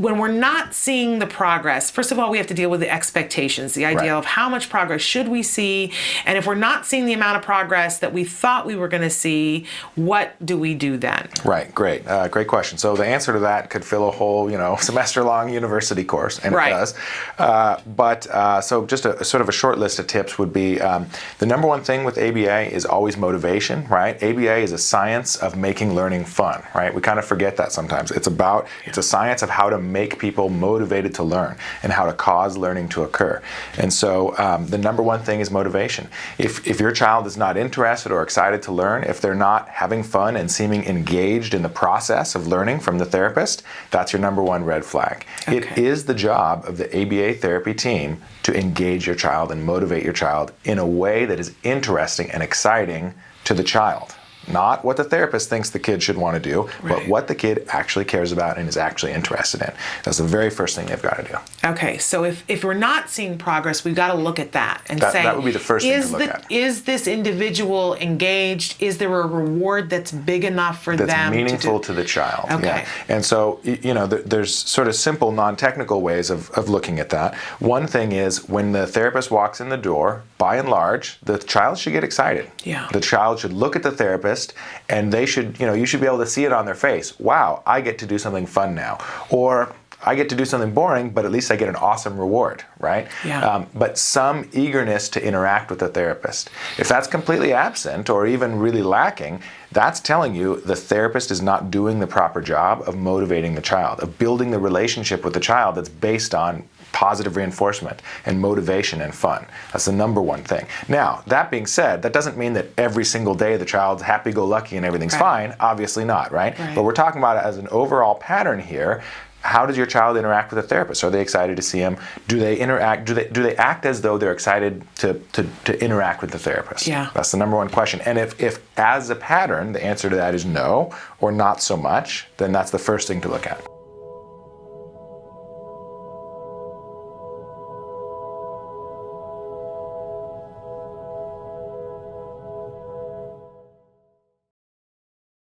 when we're not seeing the progress, first of all, we have to deal with the expectations, the idea of how much progress should we see, and if we're not seeing the amount of progress that we thought we were going to see, what do we do then? Right, great. Great question. So the answer to that could fill a whole, semester-long university course, and it does. So just a sort of a short list of tips would be, the number one thing with ABA is always motivation, right? ABA is a science of making learning fun, right? We kind of forget that sometimes. It's a science of how to make people motivated to learn and how to cause learning to occur. And so the number one thing is motivation. If your child is not interested or excited to learn, if they're not having fun and seeming engaged in the process of learning from the therapist, that's your number one red flag. Okay. It is the job of the ABA therapy team to engage your child and motivate your child in a way that is interesting and exciting to the child. Not what the therapist thinks the kid should want to do, but what the kid actually cares about and is actually interested in. That's the very first thing they've got to do. Okay, so if we're not seeing progress, we've got to look at that and say, that would be the first thing to look at. Is this individual engaged? Is there a reward that's big enough for them? That's meaningful to the child. Okay. Yeah. And so, there's sort of simple, non-technical ways of looking at that. One thing is when the therapist walks in the door, by and large, the child should get excited. Yeah. The child should look at the therapist and they should, you should be able to see it on their face. Wow, I get to do something fun now. Or I get to do something boring, but at least I get an awesome reward, right? Yeah. But some eagerness to interact with the therapist. If that's completely absent or even really lacking, that's telling you the therapist is not doing the proper job of motivating the child, of building the relationship with the child that's based on positive reinforcement and motivation and fun. That's the number one thing. Now, that being said, that doesn't mean that every single day the child's happy-go-lucky and everything's fine. Obviously not, right? But we're talking about it as an overall pattern here. How does your child interact with a therapist? Are they excited to see him? Do they interact? Do they act as though they're excited to interact with the therapist? Yeah. That's the number one question. And if as a pattern the answer to that is no or not so much, then that's the first thing to look at.